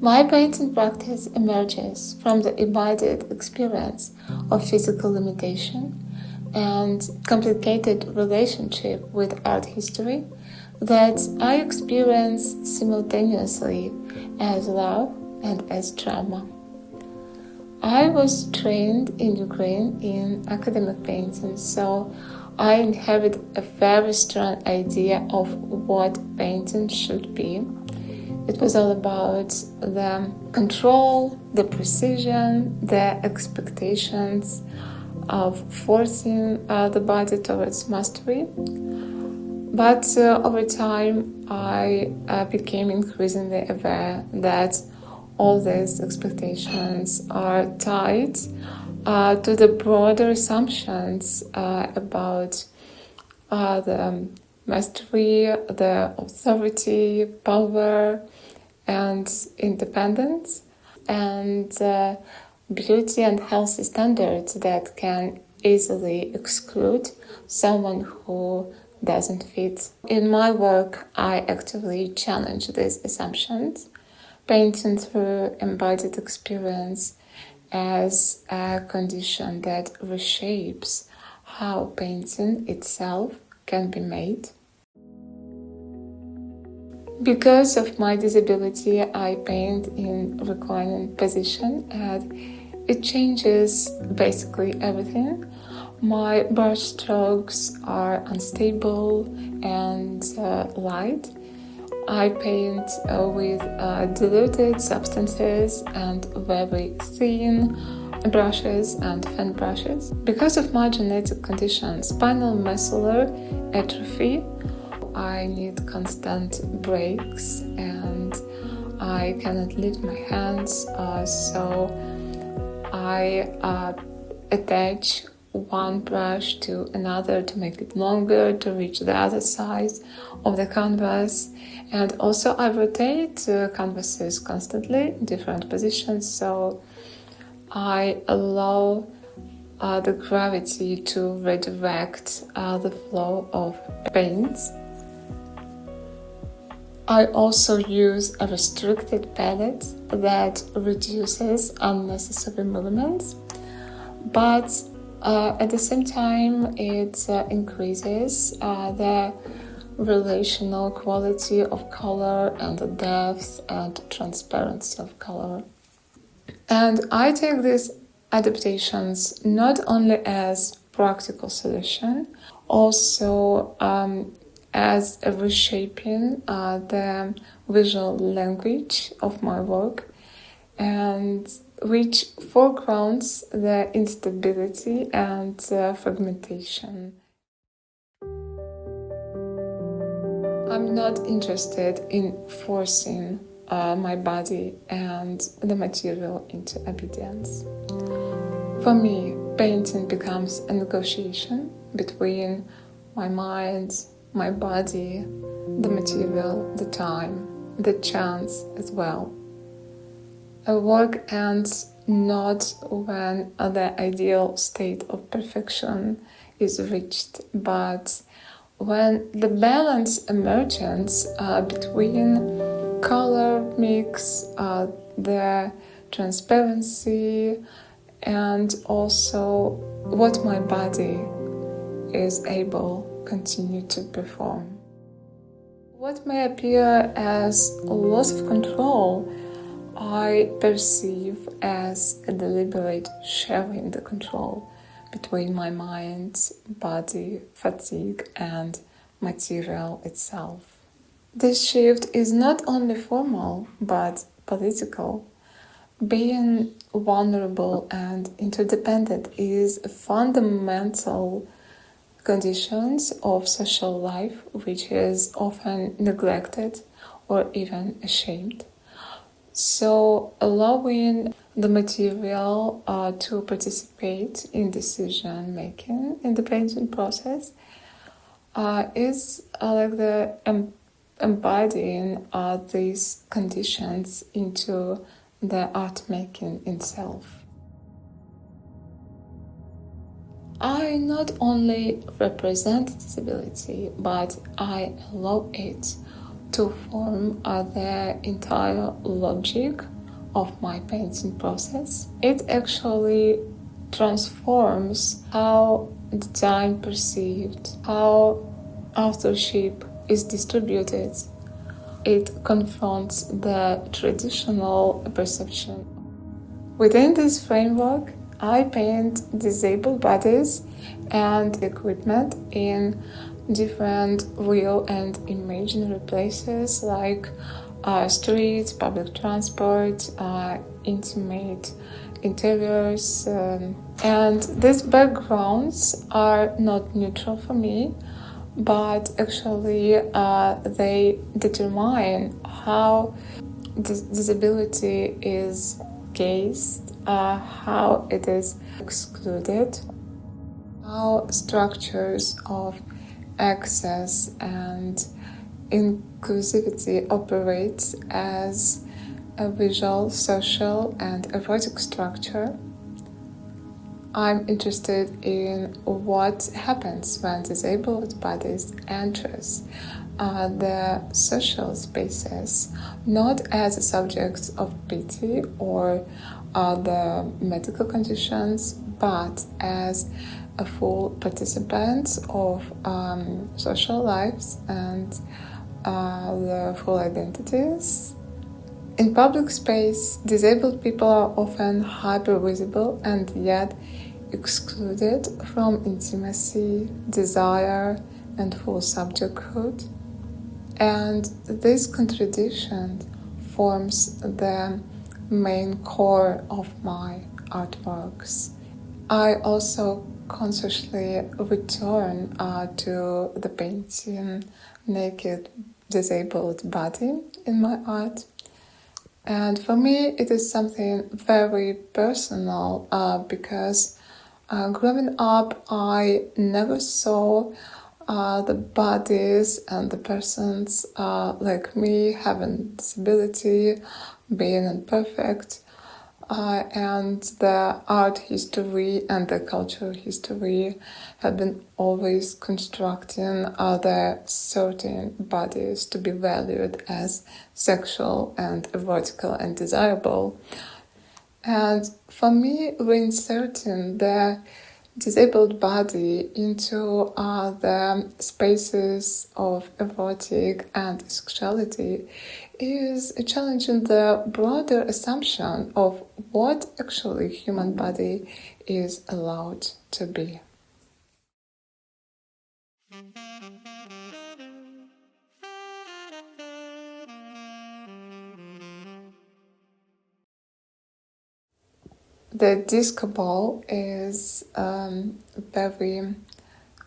My painting practice emerges from the embodied experience of physical limitation and complicated relationship with art history that I experience simultaneously as love and as trauma. I was trained in Ukraine in academic painting, so I inherit a very strong idea of what painting should be. It was all about the control, the precision, the expectations of forcing the body towards mastery. But over time, I became increasingly aware that all these expectations are tied to the broader assumptions about the mastery, the authority, power, and independence, and beauty and healthy standards that can easily exclude someone who doesn't fit. In my work, I actively challenge these assumptions, painting through embodied experience as a condition that reshapes how painting itself can be made. Because of my disability, I paint in reclining position and it changes basically everything. My brush strokes are unstable and light. I paint with diluted substances and very thin brushes and fan brushes. Because of my genetic condition, spinal muscular atrophy, I need constant breaks and I cannot lift my hands, so I attach one brush to another to make it longer, to reach the other side of the canvas. And also I rotate canvases constantly in different positions, so I allow the gravity to redirect the flow of paints. I also use a restricted palette that reduces unnecessary movements, but at the same time it increases the relational quality of color and the depth and transparency of color. And I take these adaptations not only as practical solution, also as a reshaping the visual language of my work, and which foregrounds the instability and fragmentation. I'm not interested in forcing my body and the material into obedience. For me, painting becomes a negotiation between my mind, my body, the material, the time, the chance as well. A work ends not when the ideal state of perfection is reached, but when the balance emerges between color mix, the transparency, and also what my body is able continue to perform. What may appear as a loss of control, I perceive as a deliberate sharing the control between my mind, body, fatigue, and material itself. This shift is not only formal, but political. Being vulnerable and interdependent is a fundamental conditions of social life, which is often neglected or even ashamed. So allowing the material to participate in decision making in the painting process is like the embodying these conditions into the art making itself. I not only represent disability, but I allow it to form the entire logic of my painting process. It actually transforms how the time perceived, how authorship is distributed. It confronts the traditional perception. Within this framework, I paint disabled bodies and equipment in different real and imaginary places like streets, public transport, intimate interiors, and these backgrounds are not neutral for me, but actually they determine how disability is gazed, how it is excluded, how structures of access and inclusivity operates as a visual, social, and erotic structure. I'm interested in what happens when disabled bodies enters the social spaces, not as subjects of pity or the medical conditions, but as a full participants of social lives and the full identities. In public space, disabled people are often hyper-visible and yet excluded from intimacy, desire, and full subjecthood. And this contradiction forms the main core of my artworks. I also consciously return to the painting naked disabled body in my art. And for me, it is something very personal because growing up, I never saw the bodies and the persons like me having disability, being imperfect, and the art history and the cultural history have been always constructing other certain bodies to be valued as sexual and erotical and desirable. And for me, reinserting the disabled body into the spaces of erotic and sexuality is challenging the broader assumption of what actually human body is allowed to be. The disco ball is a very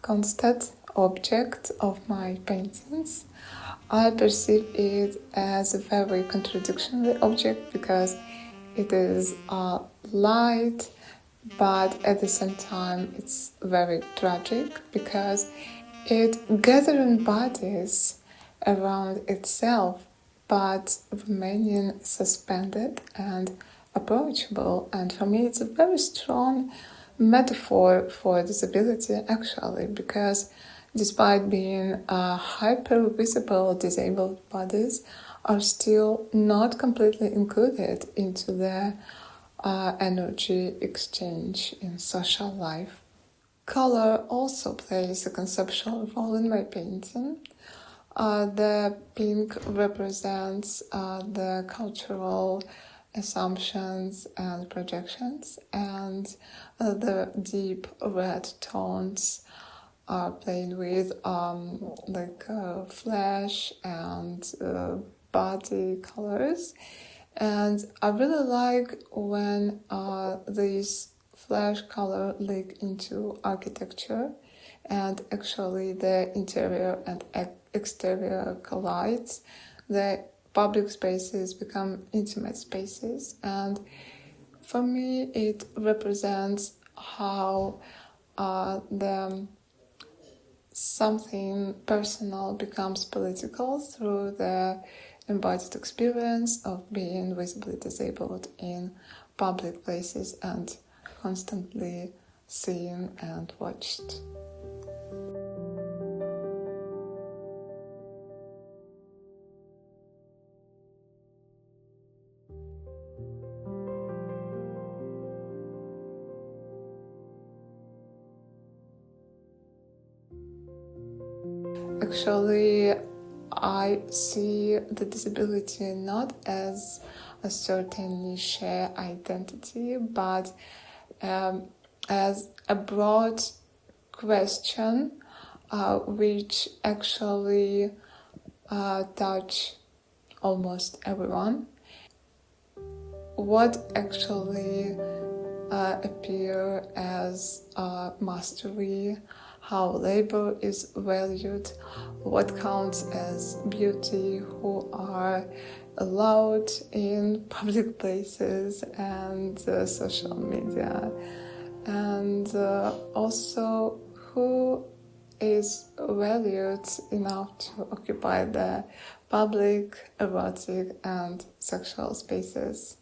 constant object of my paintings. I perceive it as a very contradictory object because it is light, but at the same time it's very tragic because it gathering bodies around itself but remaining suspended and approachable. And for me it's a very strong metaphor for disability actually, because despite being hyper-visible, disabled bodies are still not completely included into the energy exchange in social life. Color also plays a conceptual role in my painting. The pink represents the cultural assumptions and projections, and the deep red tones are played with flesh and body colors. And I really like when these flesh color leak into architecture and actually the interior and exterior collides. The public spaces become intimate spaces, and for me it represents how the something personal becomes political through the embodied experience of being visibly disabled in public places and constantly seen and watched. Actually, I see the disability not as a certain niche identity, but as a broad question which actually touch almost everyone. What actually appear as mastery, how labor is valued, what counts as beauty, who are allowed in public places and social media, and also who is valued enough to occupy the public, erotic, and sexual spaces.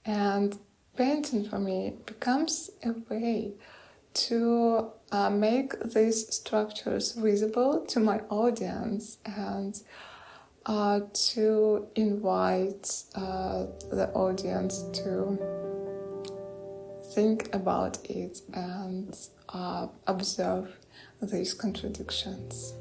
And painting for me becomes a way to make these structures visible to my audience and to invite the audience to think about it and observe these contradictions.